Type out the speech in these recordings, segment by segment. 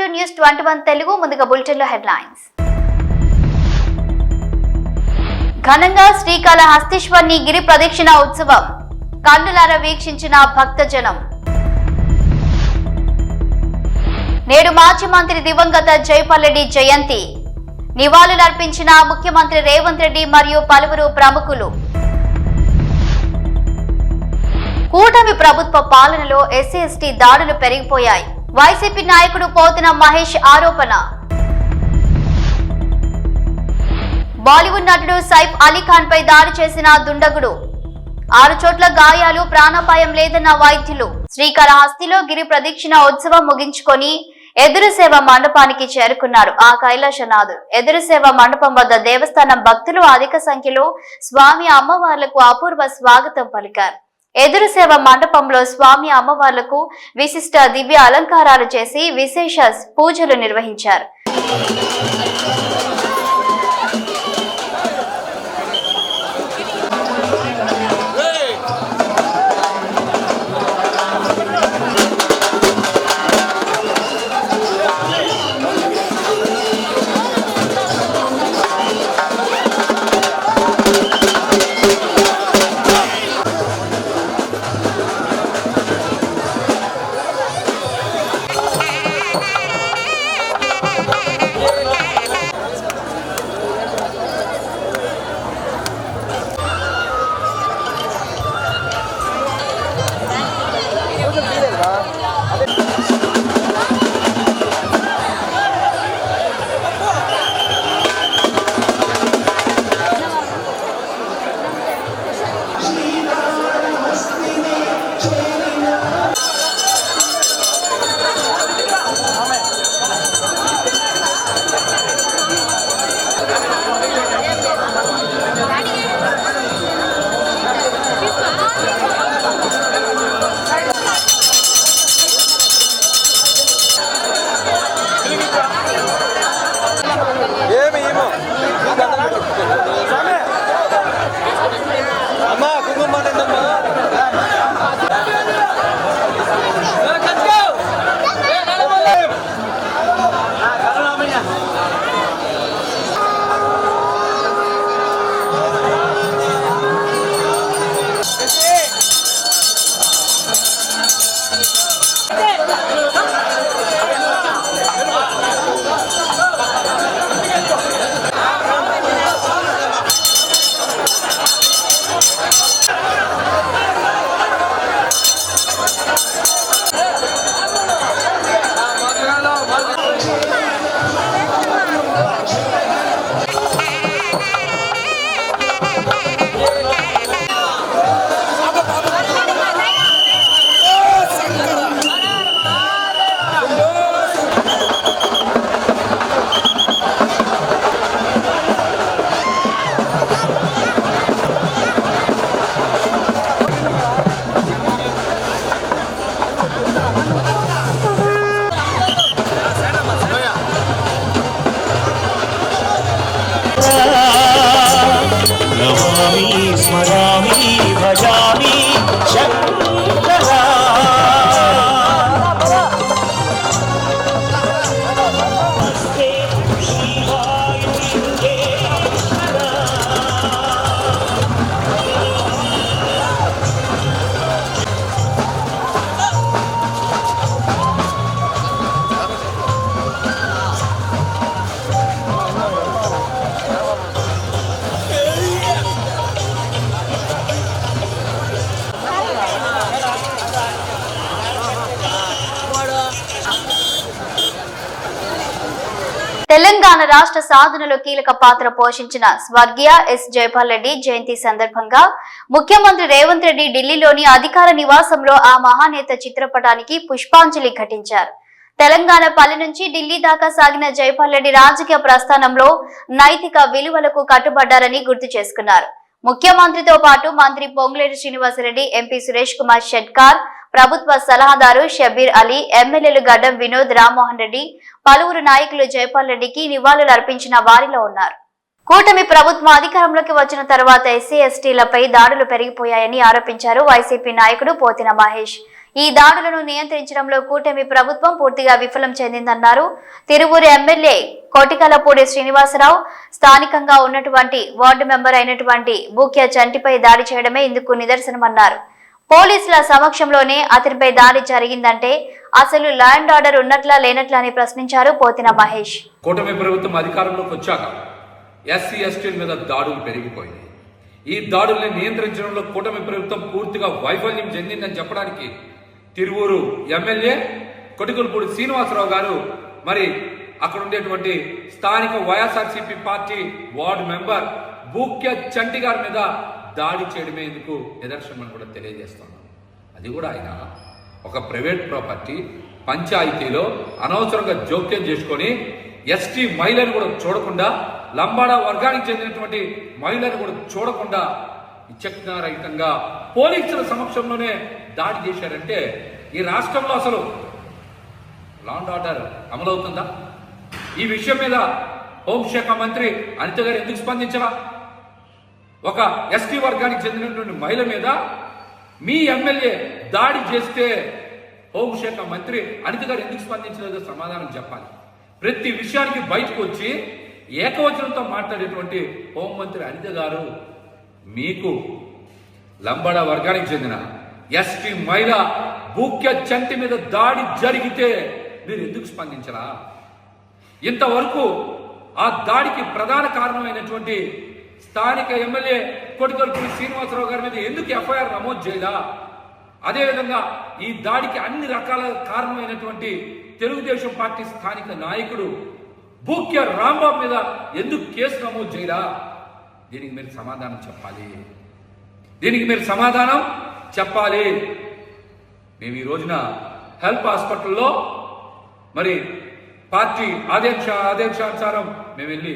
Welcome to news 21 Telugu. ముందుగా bulletin లో headlines. ఘనంగా శ్రీకాళహస్తీశ్వరుని గిరి ప్రదక్షిణ ఉత్సవం కన్నులారా వీక్షించిన భక్తజనం. నేడు మాజీ మంత్రి దివంగత జైపాల్ రెడ్డి జయంతి. నివాళులర్పించిన ముఖ్యమంత్రి రేవంత్ రెడ్డి మరియు పలువురు ప్రముఖులు. కూటమి ప్రభుత్వ పాలనలో ఎస్సీ ఎస్టీ దాడులు పెరిగిపోయాయి. వైసీపీ నాయకుడు పోతిన మహేష్ ఆరోపణ. బాలీవుడ్ నటుడు సైఫ్ అలీ ఖాన్ పై దాడి చేసిన దుండగుడు. 6 చోట్ల గాయాలు, ప్రాణాపాయం లేదన్న వైద్యులు. శ్రీకాళహస్తిలో గిరి ప్రదక్షిణ ఉత్సవం ముగించుకొని ఎదురు సేవ మండపానికి చేరుకున్నారు ఆ కైలాసనాథుడు. ఎదురు సేవ మండపం వద్ద దేవస్థానం భక్తులు అధిక సంఖ్యలో స్వామి అమ్మవార్లకు అపూర్వ స్వాగతం పలికారు. ఎదురు సేవ మండపంలో స్వామి అమ్మవార్లకు విశిష్ట దివ్య అలంకారాలు చేసి విశేష పూజలు నిర్వహించారు. తెలంగాణ రాష్ట్ర సాధనలో కీలక పాత్ర పోషించిన స్వర్గీయ ఎస్ జైపాల్ రెడ్డి జయంతి సందర్భంగా ముఖ్యమంత్రి రేవంత్ రెడ్డి ఢిల్లీలోని అధికార నివాసంలో ఆ మహానేత చిత్రపటానికి పుష్పాంజలి ఘటించారు. తెలంగాణ పల్లె నుంచి ఢిల్లీ దాకా సాగిన జైపాల్ రెడ్డి రాజకీయ ప్రస్థానంలో నైతిక విలువలకు కట్టుబడ్డారని గుర్తు చేసుకున్నారు. ముఖ్యమంత్రితో పాటు మంత్రి పొంగులేటి శ్రీనివాసరెడ్డి, ఎంపీ సురేష్ కుమార్ షెట్కార్, ప్రభుత్వ సలహాదారు షబీర్ అలీ, ఎమ్మెల్యేలు గడ్డం వినోద్, రామ్మోహన్ రెడ్డి, పలువురు నాయకులు జైపాల్ రెడ్డికి నివాళులు అర్పించిన వారిలో ఉన్నారు. కూటమి ప్రభుత్వం అధికారంలోకి వచ్చిన తర్వాత ఎస్సీ ఎస్టీలపై దాడులు పెరిగిపోయాయని ఆరోపించారు వైసీపీ నాయకుడు పోతిన మహేష్. ఈ దాడులను నియంత్రించడంలో కూటమి ప్రభుత్వం పూర్తిగా విఫలం చెందిందన్నారు. తిరువూరు ఎమ్మెల్యే కోటికలపూడి శ్రీనివాసరావు స్థానికంగా ఉన్నటువంటి వార్డు మెంబర్ అయినటువంటి బూక్య చంటిపై దాడి చేయడమే ఇందుకు నిదర్శనమన్నారు. పోలీసుల సమక్షంలోనే అతనిపై దాడి జరిగిందంటే అసలు లా అండ్ ఆర్డర్ ఉన్నట్లా లేనట్లా అని ప్రశ్నించారు పోతిన మహేష్. కూటమి ప్రభుత్వం అధికారంలోకి వచ్చాక ఎస్సీ ఎస్టీల మీద దాడులు పెరిగిపోయింది. ఈ దాడుల్ని నియంత్రించడంలో కూటమి ప్రభుత్వం పూర్తిగా వైఫల్యం చెందిందని చెప్పడానికి తిరువూరు ఎమ్మెల్యే కొటికలపూడి శ్రీనివాసరావు గారు మరి అక్కడ ఉండేటువంటి స్థానిక YSRCP party ward member Bukya Chanti గారి మీద దాడి చేయడమే ఎందుకు నిదర్శనం కూడా తెలియజేస్తున్నాం. అది కూడా ఆయన ఒక ప్రైవేట్ ప్రాపర్టీ పంచాయతీలో అనవసరంగా జోక్యం చేసుకొని ఎస్టీ మహిళను కూడా చూడకుండా, లంబాడా వర్గానికి చెందినటువంటి మహిళను కూడా చూడకుండా విచక్షణారహితంగా పోలీసుల సమక్షంలోనే దాడి చేశారంటే ఈ రాష్ట్రంలో అసలు లా అండ్ ఆర్డర్ అమలవుతుందా? ఈ విషయం మీద హోంశాఖ మంత్రి అనిత గారు ఎందుకు స్పందించరా? ఒక ఎస్టీ వర్గానికి చెందినటువంటి మహిళ మీద మీ ఎమ్మెల్యే దాడి చేస్తే హోంశాఖ మంత్రి అనిత గారు ఎందుకు స్పందించలేదో సమాధానం చెప్పాలి. ప్రతి విషయానికి బయటకు వచ్చి ఏకవచనంతో మాట్లాడేటువంటి హోంమంత్రి అనిత గారు మీకు లంబాడా వర్గానికి చెందిన ఎస్టీ మహిళ బూక్య చంటి మీద దాడి జరిగితే మీరు ఎందుకు స్పందించరా? ఇంతవరకు ఆ దాడికి ప్రధాన కారణమైనటువంటి స్థానిక ఎమ్మెల్యే కొటికలపూడి శ్రీనివాసరావు గారి మీద ఎందుకు ఎఫ్ఐఆర్ నమోదు చేయదా? అదేవిధంగా ఈ దాడికి అన్ని రకాల కారణమైనటువంటి తెలుగుదేశం పార్టీ స్థానిక నాయకుడు బూక్య రాంబాబు మీద ఎందుకు కేసు నమోదు చేయరా? దీనికి మీరు సమాధానం చెప్పాలి. మేము ఈ రోజున హెల్ప్ హాస్పిటల్లో మరి పార్టీ ఆదేశానుసారం మేము వెళ్ళి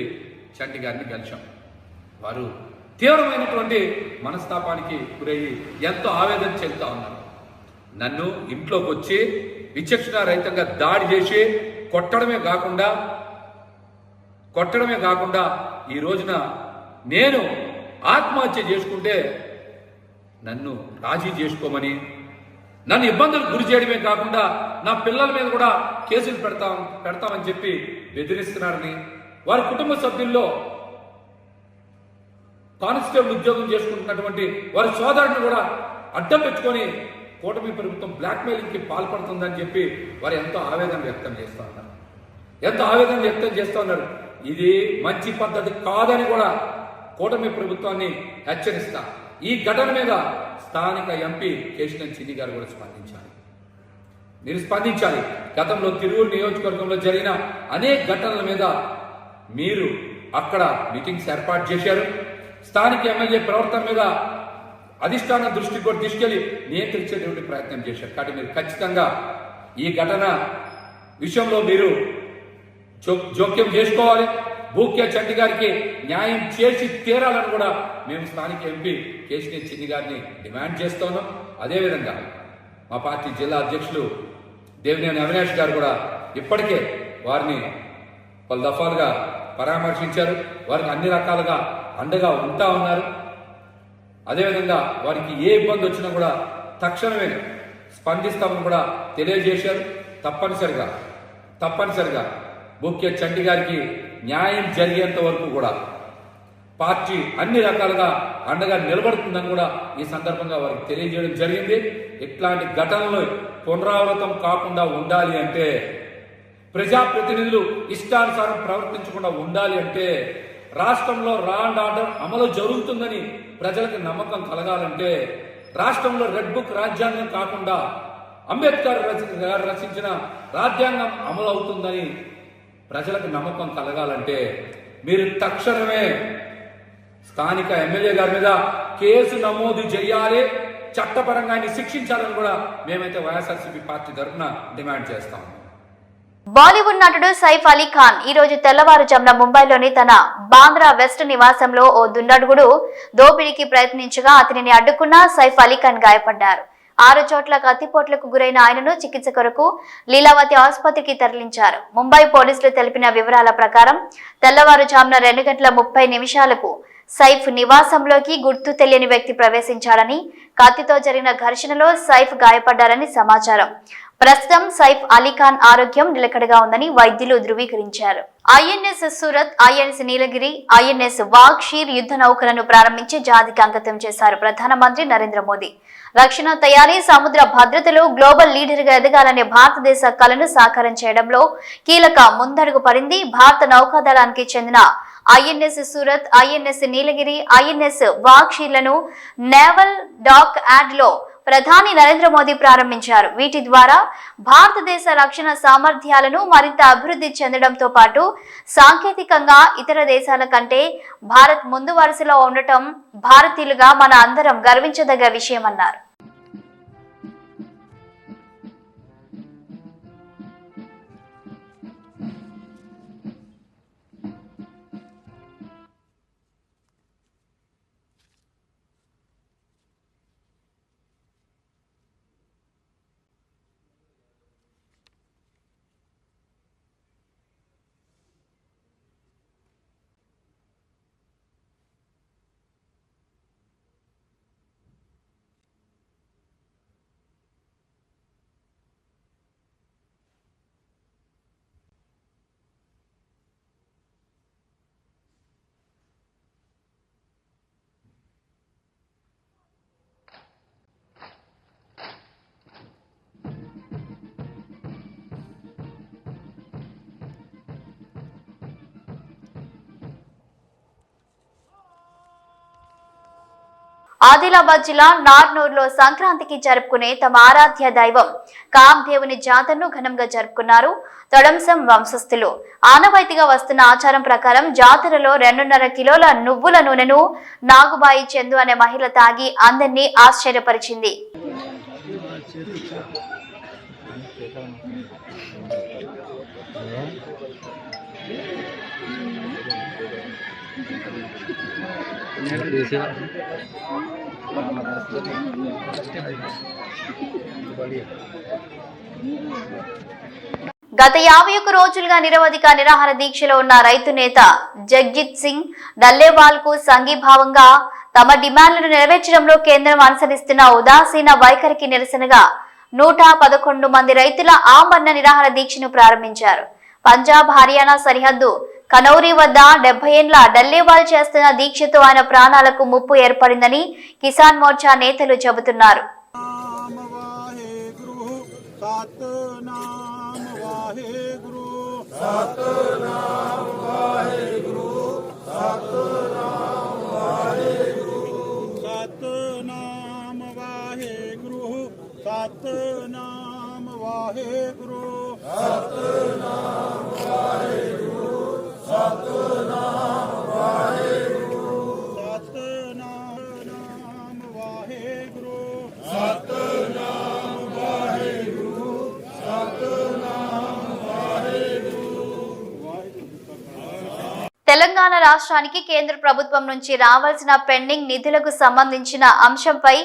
చంటి గారిని కలిశాం. వారు తీవ్రమైనటువంటి మనస్తాపానికి గురయ్యి ఎంతో ఆవేదన చెందుతా ఉన్నారు. నన్ను ఇంట్లోకి వచ్చి విచక్షణారహితంగా దాడి చేసి కొట్టడమే కాకుండా ఈ రోజున నేను ఆత్మహత్య చేసుకుంటే నన్ను రాజీ చేసుకోమని, నన్ను ఇబ్బందులకు గురి చేయడమే కాకుండా నా పిల్లల మీద కూడా కేసులు పెడతామని చెప్పి బెదిరిస్తున్నారని, వారి కుటుంబ సభ్యుల్లో కానిస్టేబుల్ ఉద్యోగం చేసుకుంటున్నటువంటి వారి సోదరుని కూడా అడ్డం పెట్టుకొని కూటమి ప్రభుత్వం బ్లాక్మెయిలింగ్ కి పాల్పడుతుందని చెప్పి వారు ఎంతో ఆవేదన వ్యక్తం చేస్తూ ఉన్నారు. ఇది మంచి పద్ధతి కాదని కూడా కూటమి ప్రభుత్వాన్ని హెచ్చరిస్తా. ఈ ఘటన మీద స్థానిక ఎంపీ కేశినేని చిన్ని గారు కూడా మీరు స్పందించాలి. గతంలో తిరువూరు నియోజకవర్గంలో జరిగిన అనేక ఘటనల మీద మీరు అక్కడ మీటింగ్స్ ఏర్పాటు చేశారు. స్థానిక ఎమ్మెల్యే ప్రవర్తన మీద అధిష్టాన దృష్టికి కూడా తీసుకెళ్లి నియంత్రించేటువంటి ప్రయత్నం చేశారు. కాబట్టి మీరు ఖచ్చితంగా ఈ ఘటన విషయంలో మీరు జోక్యం చేసుకోవాలి. బూక్య చంటి గారికి న్యాయం చేసి తీరాలని కూడా మేము స్థానిక ఎంపీ కేశినేని చిన్ని గారిని డిమాండ్ చేస్తున్నాం. అదేవిధంగా మా పార్టీ జిల్లా అధ్యక్షులు దేవినేని అవినాష్ గారు కూడా ఇప్పటికే వారిని పలు దఫాలుగా పరామర్శించారు. వారికి అన్ని రకాలుగా అండగా ఉంటా ఉన్నారు. అదేవిధంగా వారికి ఏ ఇబ్బంది వచ్చినా కూడా తక్షణమే స్పందిస్తామని కూడా తెలియజేశారు. తప్పనిసరిగా బూక్య చంటి గారికి న్యాయం జరిగేంత వరకు కూడా పార్టీ అన్ని రకాలుగా అండగా నిలబడుతుందని కూడా ఈ సందర్భంగా వారికి తెలియజేయడం జరిగింది. ఇట్లాంటి ఘటనలు పునరావృతం కాకుండా ఉండాలి అంటే, ప్రజాప్రతినిధులు ఇష్టానుసారం ప్రవర్తించకుండా ఉండాలి అంటే, రాష్ట్రంలో లా అండ్ ఆర్డర్ అమలు జరుగుతుందని ప్రజలకు నమ్మకం కలగాలంటే, రాష్ట్రంలో రెడ్ బుక్ రాజ్యాంగం కాకుండా అంబేద్కర్ గారు రచించిన రాజ్యాంగం అమలు అవుతుందని ప్రజలకు నమ్మకం కలగాలంటే మీరు తక్షణమే స్థానిక ఎమ్మెల్యే గారి మీద కేసు నమోదు చేయాలి, చట్టపరంగా శిక్షించాలని కూడా మేమైతే వైఎస్ఆర్సీపీ పార్టీ తరఫున డిమాండ్ చేస్తాం. బాలీవుడ్ నటుడు సైఫ్ అలీ ఖాన్ ఈ రోజు తెల్లవారుజామున ముంబైలోని తన బాంద్రా వెస్ట్ నివాసంలో ఓ దుండగుడు దోపిడీకి ప్రయత్నించగా అతనిని అడ్డుకున్న సైఫ్ అలీ ఖాన్ గాయపడ్డారు. 6 చోట్ల కత్తిపోట్లకు గురైన ఆయనను చికిత్స కొరకు లీలావతి ఆసుపత్రికి తరలించారు. ముంబై పోలీసులు తెలిపిన వివరాల ప్రకారం తెల్లవారుజామున 2:30 గంటలకు సైఫ్ నివాసంలోకి గుర్తు తెలియని వ్యక్తి ప్రవేశించాడని, కత్తితో జరిగిన ఘర్షణలో సైఫ్ గాయపడ్డారని సమాచారం. ప్రస్తుతం సైఫ్ అలీఖాన్ ఆరోగ్యం నిలకడగా ఉందని వైద్యులు ధృవీకరించారు. ఐఎన్ఎస్ సూరత్, ఐఎన్ఎస్ నీలగిరి, ఐఎన్ఎస్ వాగ్షీర్ యుద్ధ నౌకలను ప్రారంభించి జాతికి అంకితం చేశారు ప్రధానమంత్రి నరేంద్ర మోదీ. రక్షణ తయారీ, సముద్ర భద్రతలో గ్లోబల్ లీడర్ గా ఎదగాలనే భారతదేశ కలను సాకారం చేయడంలో కీలక ముందడుగు పడింది. భారత నౌకాదళానికి చెందిన ఐఎన్ఎస్ సూరత్, ఐఎన్ఎస్ నీలగిరి, ఐఎన్ఎస్ వాగ్షీర్లను నేవల్ డాక్ యార్డ్ లో ప్రధాని నరేంద్ర మోదీ ప్రారంభించారు. వీటి ద్వారా భారతదేశ రక్షణ సామర్థ్యాలను మరింత అభివృద్ధి చెందడంతో పాటు సాంకేతికంగా ఇతర దేశాల కంటే భారత్ ముందు వరుసలో ఉండటం భారతీయులుగా మన అందరం గర్వించదగ్గ విషయమన్నారు. ఆదిలాబాద్ జిల్లా నార్నూర్లో సంక్రాంతికి జరుపుకునే తమ ఆరాధ్య దైవం కామదేవుని జాతరను ఘనంగా జరుపుకున్నారు తొడంసం వంశస్థులు. ఆనవాయితీగా వస్తున్న ఆచారం ప్రకారం జాతరలో 2.5 కిలోల నువ్వుల నూనెను నాగుబాయి చందు అనే మహిళ తాగి అందరినీ ఆశ్చర్యపరిచింది. గత 51 రోజులుగా నిరవధిక నిరాహార దీక్షలో ఉన్న రైతు నేత జగ్జిత్ సింగ్ డల్లేవాల్ కు సంఘీభావంగా తమ డిమాండ్లను నెరవేర్చడంలో కేంద్రం అనుసరిస్తున్న ఉదాసీన వైఖరికి నిరసనగా 111 మంది రైతుల ఆమరణ నిరాహార దీక్షను ప్రారంభించారు. పంజాబ్, హర్యానా సరిహద్దు కనౌరి వద్ద 70 ఏళ్ల డల్లేవాల్ చేస్తున్న దీక్షతో ఆయన ప్రాణాలకు ముప్పు ఏర్పడిందని కిసాన్ మోర్చా నేతలు చెబుతున్నారు. తెలంగాణ రాష్ట్రానికి కేంద్ర ప్రభుత్వం నుంచి రావాల్సిన పెండింగ్ నిధులకు సంబంధించిన అంశంపై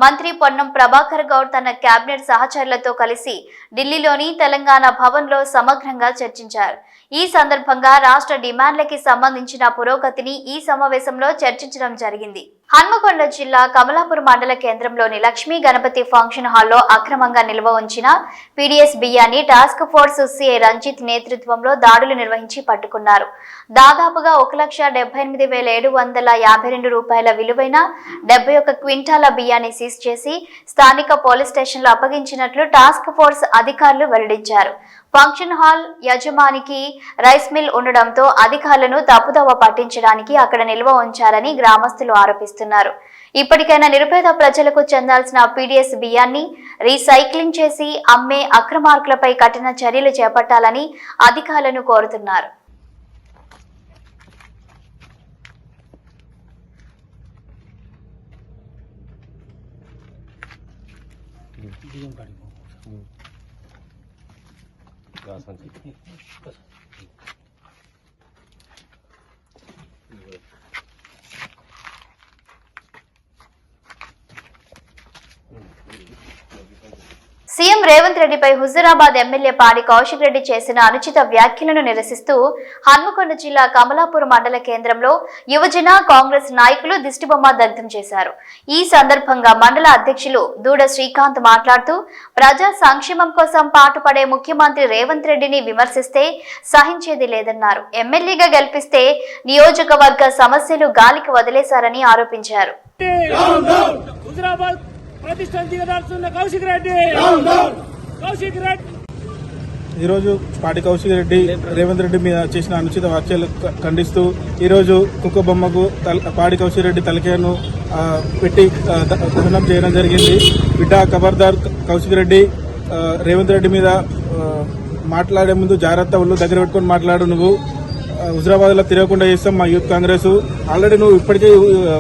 మంత్రి పొన్నం ప్రభాకర్ గౌడ్ తన కేబినెట్ సహచరులతో కలిసి ఢిల్లీలోని తెలంగాణ భవన్లో సమగ్రంగా చర్చించారు. ఈ సందర్భంగా రాష్ట్ర డిమాండ్లకి సంబంధించిన పురోగతిని ఈ సమావేశంలో చర్చించడం జరిగింది. హన్మకొండ జిల్లా కమలాపూర్ మండల కేంద్రంలోని లక్ష్మీ గణపతి ఫంక్షన్ హాల్లో అక్రమంగా నిల్వ ఉంచిన పీడీఎస్ బియ్యాన్ని టాస్క్ ఫోర్స్ సిఐ రంజిత్ నేతృత్వంలో దాడులు నిర్వహించి పట్టుకున్నారు. దాదాపుగా 1,78,752 రూపాయల విలువైన 71 క్వింటాల బియ్యాన్ని సీజ్ చేసి స్థానిక పోలీస్ స్టేషన్లో అప్పగించినట్లు టాస్క్ ఫోర్స్ అధికారులు వెల్లడించారు. ఫంక్షన్ హాల్ యజమానికి రైస్ మిల్ ఉండడంతో అధికారులను తప్పుదోవ పట్టించడానికి అక్కడ నిల్వ ఉంచారని గ్రామస్తులు ఆరోపిస్తున్నారు. ఇప్పటికైనా నిరుపేద ప్రజలకు చెందాల్సిన పీడీఎస్ బియ్యాన్ని రీసైక్లింగ్ చేసి అమ్మే అక్రమార్కులపై కఠిన చర్యలు చేపట్టాలని అధికారులను కోరుతున్నారు. సీఎం రేవంత్ రెడ్డిపై హుజూరాబాద్ ఎమ్మెల్యే పాడి కౌశిక్ రెడ్డి చేసిన అనుచిత వ్యాఖ్యలను నిరసిస్తూ హన్మకొండ జిల్లా కమలాపూర్ మండల కేంద్రంలో యువజన కాంగ్రెస్ నాయకులు దిష్టిబొమ్మ దగ్ధం చేశారు. ఈ సందర్భంగా మండల అధ్యక్షులు దూడ శ్రీకాంత్ మాట్లాడుతూ ప్రజా సంక్షేమం కోసం పాటుపడే ముఖ్యమంత్రి రేవంత్ రెడ్డిని విమర్శిస్తే సహించేది లేదన్నారు. ఎమ్మెల్యేగా గెలిపిస్తే నియోజకవర్గ సమస్యలు గాలికి వదిలేశారని ఆరోపించారు. ఈరోజు పాడి కౌశిక్ రెడ్డి రేవంత్ రెడ్డి మీద చేసిన అనుచిత వ్యాఖ్యలు ఖండిస్తూ ఈరోజు కుక్క బొమ్మకు పాడి కౌశిక్ రెడ్డి తలకేను పెట్టి దహనం చేయడం జరిగింది. బిడ్డ ఖబర్దార్ కౌశిక్ రెడ్డి, రేవంత్ రెడ్డి మీద మాట్లాడే ముందు జాగ్రత్త ఒళ్ళు దగ్గర పెట్టుకుని మాట్లాడు. నువ్వు హుజరాబాద్ లో తిరగకుండా చేస్తాం మా యూత్ కాంగ్రెస్. ఆల్రెడీ నువ్వు ఇప్పటికే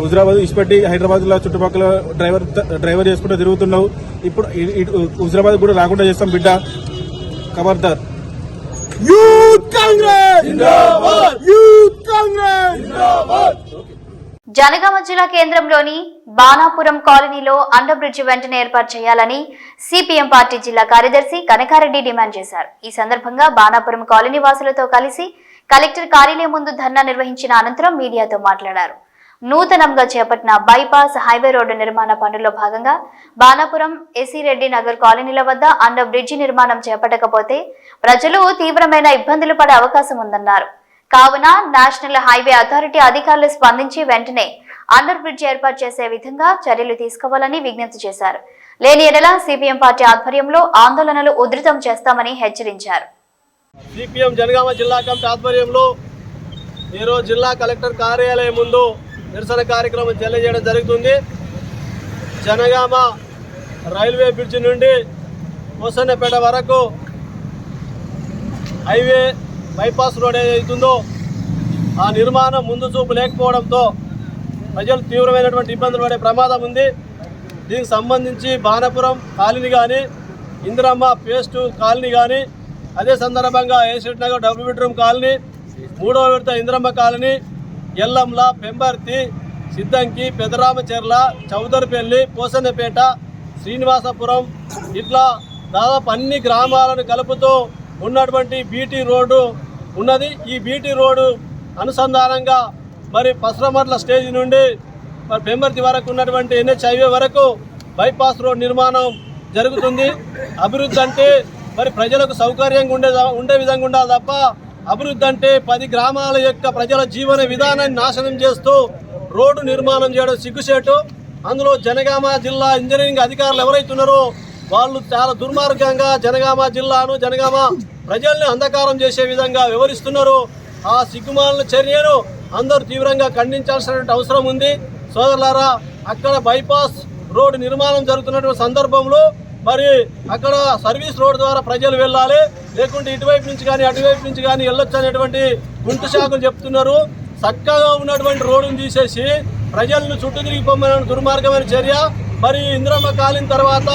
హుజరాబాద్ ఇష్టపెట్టి హైదరాబాద్ లో చుట్టుపక్కల డ్రైవర్ చేసుకుంటూ తిరుగుతున్నావు. ఇప్పుడు హుజరాబాద్ కూడా రాకుండా చేస్తాం బిడ్డ, ఖబర్దార్. యూత్ కాంగ్రెస్ జిందాబాద్, యూత్ కాంగ్రెస్ జిందాబాద్. జనగామ జిల్లా కేంద్రంలోని బాణాపురం కాలనీలో అండర్ బ్రిడ్జి వెంటనే ఏర్పాటు చేయాలని సిపిఎం పార్టీ జిల్లా కార్యదర్శి కనకారెడ్డి డిమాండ్ చేశారు. ఈ సందర్భంగా బాణాపురం కాలనీ వాసులతో కలిసి కలెక్టర్ కార్యాలయం ముందు ధర్నా నిర్వహించిన అనంతరం మీడియాతో మాట్లాడారు. నూతనంగా చేపట్టిన బైపాస్ హైవే రోడ్డు నిర్మాణ పనుల్లో భాగంగా బాణాపురం ఎసిరెడ్డి నగర్ కాలనీల వద్ద అండర్ బ్రిడ్జి నిర్మాణం చేపట్టకపోతే ప్రజలు తీవ్రమైన ఇబ్బందులు పడే అవకాశం ఉందన్నారు. కావున నేషనల్ హైవే అథారిటీ అధికారులు స్పందించి వెంటనే అండర్ బ్రిడ్జ్ ఏర్పాటు చేసే విధంగా చర్యలు తీసుకోవాలని విజ్ఞప్తి చేశారు. లేని ఎడల సిపిఎం పార్టీ ఆధ్వర్యంలో ఆందోళనలు ఉధృతం చేస్తామని హెచ్చరించారు. సిపిఎం జనగామ జిల్లా కమిటీ ఆధ్వర్యంలో ఈరోజు జిల్లా కలెక్టర్ కార్యాలయం ముందు నిరసన కార్యక్రమం తెలియజేయడం జరుగుతుంది. జనగామ రైల్వే బ్రిడ్జి నుండి కోసన్నపేట వరకు హైవే బైపాస్ రోడ్ ఏదైతుందో ఆ నిర్మాణం ముందు చూపు లేకపోవడంతో ప్రజలు తీవ్రమైనటువంటి ఇబ్బందులు పడే ప్రమాదం ఉంది. దీనికి సంబంధించి బాణాపురం కాలనీ కానీ, ఇందిరమ్మ పేస్ట్ కాలనీ కానీ, అదే సందర్భంగా Esireddy Nagar double bedroom colony, 3వ విడత ఇందిరమ్మ కాలనీ, ఎల్లంల, పెంబర్తి, సిద్దంకి, పెదరామచెర్ల, చౌదరిపల్లి, పోసన్నపేట, శ్రీనివాసపురం ఇట్లా దాదాపు అన్ని గ్రామాలను కలుపుతూ ఉన్నటువంటి బీటీ రోడ్డు ఉన్నది. ఈ బీటీ రోడ్డు అనుసంధానంగా మరి పసరమర్ల స్టేజ్ నుండి మరి పెంబర్తి వరకు ఉన్నటువంటి ఎన్హెచ్ హైవే వరకు బైపాస్ రోడ్ నిర్మాణం జరుగుతుంది. అభివృద్ధి అంటే మరి ప్రజలకు సౌకర్యంగా ఉండే విధంగా ఉండాలి తప్ప అభివృద్ధి అంటే 10 గ్రామాల యొక్క ప్రజల జీవన విధానాన్ని నాశనం చేస్తూ రోడ్డు నిర్మాణం చేయడం సిగ్గుచేటు. అందులో జనగామ జిల్లా ఇంజనీరింగ్ అధికారులు ఎవరైతున్నారో వాళ్ళు చాలా దుర్మార్గంగా జనగామ జిల్లాను, జనగామ ప్రజల్ని అంధకారం చేసే విధంగా వ్యవహరిస్తున్నారు. ఆ సిగ్గుమాలిన చర్యను అందరూ తీవ్రంగా ఖండించాల్సినటువంటి అవసరం ఉంది. సోదరులారా, అక్కడ బైపాస్ రోడ్డు నిర్మాణం జరుగుతున్నటువంటి సందర్భంలో మరి అక్కడ సర్వీస్ రోడ్ ద్వారా ప్రజలు వెళ్ళాలి, లేకుంటే ఇటువైపు నుంచి కానీ అటువైపు నుంచి కానీ వెళ్ళొచ్చు అనేటువంటి గుంటు శాఖలు చెప్తున్నారు. చక్కగా ఉన్నటువంటి రోడ్డును తీసేసి ప్రజలను చుట్టూ తిరిగి పొమ్మనే దుర్మార్గమైన చర్య. మరి ఇందిరమ్మ కాలనీ తర్వాత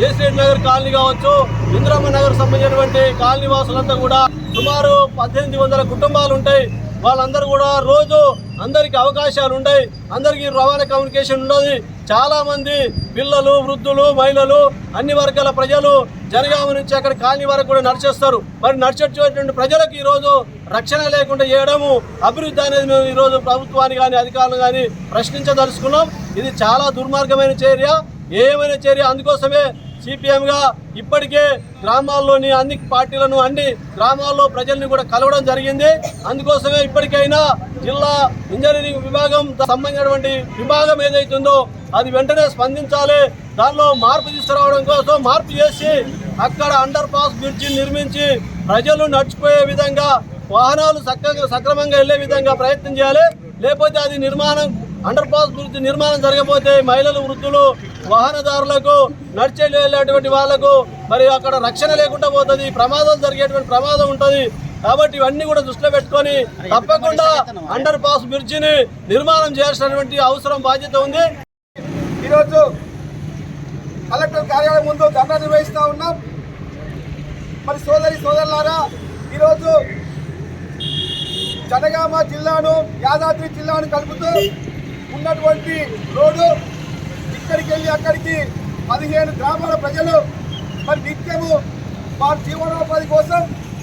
ఏసిరెడ్డి నగర్ కాలనీ కావచ్చు, ఇందిరమ్మ నగర్ సంబంధించినటువంటి కాలనీ వాసులంతా కూడా సుమారు 1800 కుటుంబాలు ఉంటాయి. వాళ్ళందరూ కూడా రోజు అందరికీ అవకాశాలు ఉంటాయి, అందరికీ రవాణా కమ్యూనికేషన్ ఉండదు. చాలా మంది పిల్లలు, వృద్ధులు, మహిళలు, అన్ని వర్గాల ప్రజలు జనగామ నుంచి అక్కడ కాలనీ వరకు కూడా నడిచేస్తారు. మరి నడిచేటువంటి ప్రజలకు ఈరోజు రక్షణ లేకుండా చేయడము అభివృద్ధి అనేది మేము ఈరోజు ప్రభుత్వాన్ని కానీ అధికారులు కానీ ప్రశ్నించదలుచుకున్నాం. ఇది చాలా దుర్మార్గమైన చర్య, ఏమైనా చర్య. అందుకోసమే సిపిఎంగా ఇప్పటికే గ్రామాల్లోని అన్ని పార్టీలను అన్ని గ్రామాల్లో ప్రజల్ని కూడా కలవడం జరిగింది. అందుకోసమే ఇప్పటికైనా జిల్లా ఇంజనీరింగ్ విభాగం సంబంధించినటువంటి విభాగం ఏదైతుందో అది వెంటనే స్పందించాలి. దానిలో మార్పు తీసుకురావడం కోసం మార్పు చేసి అక్కడ అండర్ పాస్ బ్రిడ్జి నిర్మించి ప్రజలు నడిచిపోయే విధంగా, వాహనాలు సక్రమంగా వెళ్లే విధంగా ప్రయత్నం చేయాలి. లేకపోతే అది అండర్ పాస్ బ్రిడ్జి నిర్మాణం జరగకపోతే మహిళలు, వృద్ధులు, వాహనదారులకు నడిచే వెళ్ళేటువంటి వాళ్లకు మరి అక్కడ రక్షణ లేకుండా పోతుంది, ప్రమాదాలు జరిగేటువంటి ప్రమాదం ఉంటుంది. కాబట్టి ఇవన్నీ కూడా దృష్టిలో పెట్టుకొని తప్పకుండా అండర్ పాస్ బ్రిడ్జిని నిర్మాణం చేయాల్సినటువంటి అవసరం, బాధ్యత ఉంది. ఈరోజు కలెక్టర్ కార్యాలయం ముందు ధర్నా నిర్వహిస్తూ ఉన్నాం. మరి సోదరులారా, ఈరోజు జనగామ జిల్లాను, యాదాద్రి జిల్లాను కలుపుతూ ఉన్నటువంటి రోడ్డు ఇక్కడికి వెళ్ళి అక్కడికి 15 గ్రామాల ప్రజలు మరి నిత్యము వారి జీవనోపాధి కోసం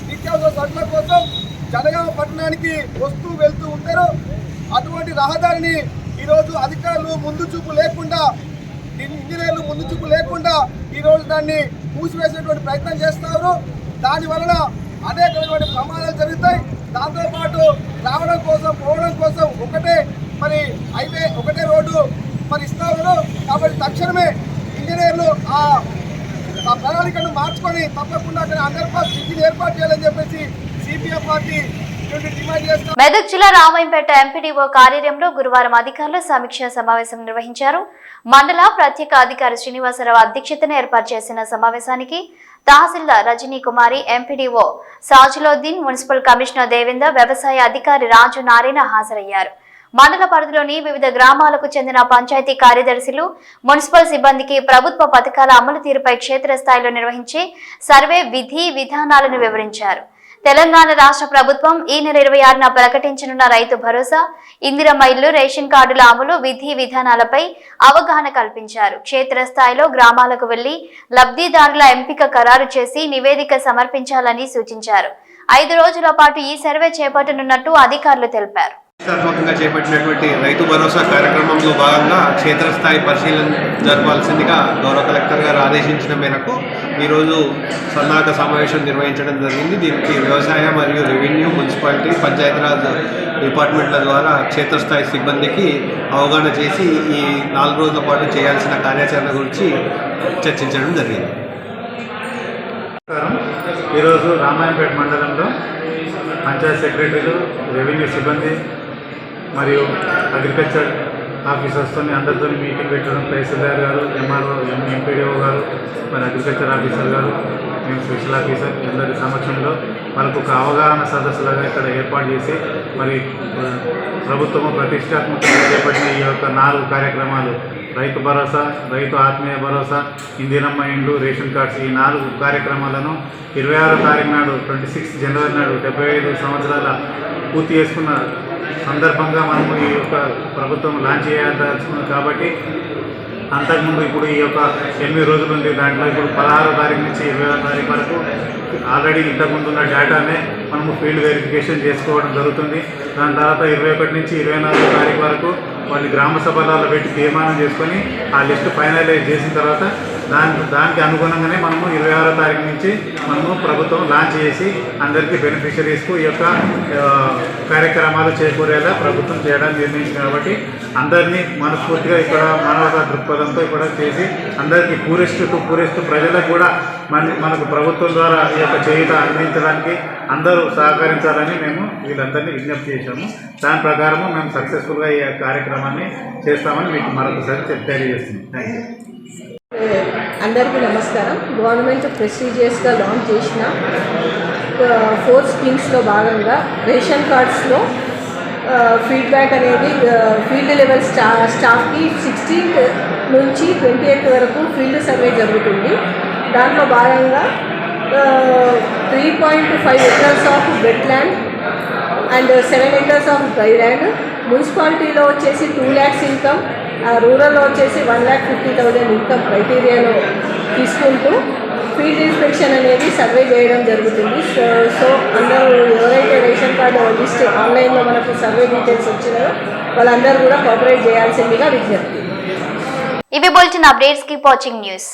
నిత్యావసర సరుకుల కోసం జనగామ పట్టణానికి వస్తూ వెళ్తూ ఉంటారు. అటువంటి రహదారిని ఈరోజు అధికారులు ముందు చూపు లేకుండా, ఇంజనీర్లు ముందు చూపు లేకుండా ఈరోజు దాన్ని మూసివేసేటువంటి ప్రయత్నం చేస్తారు. దాని వలన అనేకమైనటువంటి ప్రమాదాలు జరుగుతాయి. దాంతోపాటు రావడం కోసం పోవడం కోసం ఒకటే రోడ్డు ఇస్తారు. కాబట్టి తక్షణమే ఇంజనీర్లు ఆ ప్రణాళికను మార్చుకొని తప్పకుండా అక్కడ అండర్ పాస్ బ్రిడ్జిని ఏర్పాటు చేయాలని చెప్పేసి సిపిఎం పార్టీ డిమాండ్ చేస్తారు. మెదక్ జిల్లా రామాయంపేట ఎంపీడీఓ కార్యాలయంలో గురువారం అధికారులు సమీక్షా సమావేశం నిర్వహించారు. మండల ప్రత్యేక అధికారి శ్రీనివాసరావు అధ్యక్షతన ఏర్పాటు చేసిన సమావేశానికి తహసీల్దార్ రజనీ కుమారి, ఎంపీడీఓ సాజులోద్దీన్, మున్సిపల్ కమిషనర్ దేవేందర్, వ్యవసాయ అధికారి రాజు నారాయణ హాజరయ్యారు. మండల పరిధిలోని వివిధ గ్రామాలకు చెందిన పంచాయతీ కార్యదర్శులు, మున్సిపల్ సిబ్బందికి ప్రభుత్వ పథకాల అమలు తీరుపై క్షేత్రస్థాయిలో నిర్వహించే సర్వే విధి విధానాలను వివరించారు. తెలంగాణ రాష్ట్ర ప్రభుత్వం ఈ నెల 26న ప్రకటించనున్న రైతు భరోసా, ఇందిరమ్మ ఇల్లు, రేషన్ కార్డుల అమలు విధి విధానాలపై అవగాహన కల్పించారు. క్షేత్రస్థాయిలో గ్రామాలకు వెళ్లి లబ్ధిదారుల ఎంపిక ఖరారు చేసి నివేదిక సమర్పించాలని సూచించారు. 5 రోజుల పాటు ఈ సర్వే చేపట్టనున్నట్టు అధికారులు తెలిపారు. ప్రతిష్టాత్మకంగా చేపట్టినటువంటి రైతు భరోసా కార్యక్రమంలో భాగంగా క్షేత్రస్థాయి పరిశీలన జరపాల్సిందిగా గౌరవ కలెక్టర్ గారు ఆదేశించిన మేరకు ఈరోజు సన్నాహక సమావేశం నిర్వహించడం జరిగింది. దీనికి వ్యవసాయ మరియు రెవెన్యూ, మున్సిపాలిటీ, పంచాయతీరాజ్ డిపార్ట్మెంట్ల ద్వారా క్షేత్రస్థాయి సిబ్బందికి అవగాహన చేసి ఈ 4 రోజుల పాటు చేయాల్సిన కార్యాచరణ గురించి చర్చించడం జరిగింది. ఈరోజు రామాయంపేట మండలంలో పంచాయత్ సెక్రటరీలు, రెవెన్యూ సిబ్బంది మరియు అగ్రికల్చర్ ఆఫీసర్స్తో అందరితో మీటింగ్ పెట్టడం, తహసీల్దార్ గారు, ఎంఆర్ఓ, ఎంపీడీఓ గారు, మరి అగ్రికల్చర్ ఆఫీసర్ గారు, మేము స్పెషల్ ఆఫీసర్ అందరి సమక్షంలో వాళ్ళకు ఒక అవగాహన సదస్సులాగా ఇక్కడ ఏర్పాటు చేసి మరి ప్రభుత్వము ప్రతిష్టాత్మకంగా చేపట్టిన ఈ యొక్క 4 కార్యక్రమాలు రైతు భరోసా, రైతు ఆత్మీయ భరోసా, ఇందిరమ్మ ఇండ్లు, రేషన్ కార్డ్స్, ఈ 4 కార్యక్రమాలను 26వ తారీఖు నాడు 26 జనవరి నాడు 75 సంవత్సరాల పూర్తి చేసుకున్న సందర్భంగా మనము ఈ యొక్క ప్రభుత్వం లాంచ్ చేయాల్సింది. కాబట్టి అంతకుముందు ఇప్పుడు ఈ యొక్క 8 రోజులు ఉంది. దాంట్లో ఇప్పుడు 16వ తారీఖు నుంచి 20వ తారీఖు వరకు ఆల్రెడీ ఇంతకుముందు ఉన్న డేటానే మనము ఫీల్డ్ వెరిఫికేషన్ చేసుకోవడం జరుగుతుంది. దాని తర్వాత 21 నుంచి 24వ తారీఖు వరకు వాళ్ళు గ్రామ సభలలో పెట్టి తీర్మానం చేసుకొని ఆ లిస్టు ఫైనలైజ్ చేసిన తర్వాత దానికి అనుగుణంగానే మనము 26వ తారీఖు నుంచి మనము ప్రభుత్వం లాంచ్ చేసి అందరికీ బెనిఫిషరీస్కు ఈ యొక్క కార్యక్రమాలు చేకూరేలా ప్రభుత్వం చేయడానికి నిర్ణయించింది. కాబట్టి అందరినీ మనస్ఫూర్తిగా ఇక్కడ మానవతా దృక్పథంతో ఇక్కడ చేసి అందరికీ పూరెస్ట్ ప్రజలకు కూడా మనకు ప్రభుత్వం ద్వారా ఈ యొక్క చేయూత అందించడానికి అందరూ సహకరించాలని మేము వీళ్ళందరినీ విజ్ఞప్తి చేశాము. దాని ప్రకారము మేము సక్సెస్ఫుల్గా ఈ కార్యక్రమాన్ని చేస్తామని మీకు మరొకసారి తెలియజేస్తున్నాం. Thank you. అందరికీ నమస్కారం. గవర్నమెంట్ ప్రెస్టీజియస్గా లాంచ్ చేసిన 4 స్కీమ్స్లో భాగంగా రేషన్ కార్డ్స్లో ఫీడ్బ్యాక్ అనేది ఫీల్డ్ లెవెల్ స్టాఫ్కి 16th నుంచి 28th వరకు ఫీల్డ్ సర్వే జరుగుతుంది. దాంట్లో భాగంగా 3.5 acres of wetland and 7 acres of dry land, మున్సిపాలిటీలో వచ్చేసి 2 lakhs ఇన్కమ్, రూరల్లో వచ్చేసి 1,50,000 ఇన్కమ్ క్రైటీరియాలో తీసుకుంటూ ఫీల్డ్ ఇన్స్పెక్షన్ అనేది సర్వే చేయడం జరుగుతుంది. సో అందరూ ఎవరైతే రేషన్ కార్డు లిస్ట్ ఆన్లైన్లో మనకు సర్వే డీటెయిల్స్ వచ్చినాయో వాళ్ళందరూ కూడా కోఆపరేట్ చేయాల్సిందిగా విజ్ఞప్తి. ఇవి bulletin updates. Keep watching news.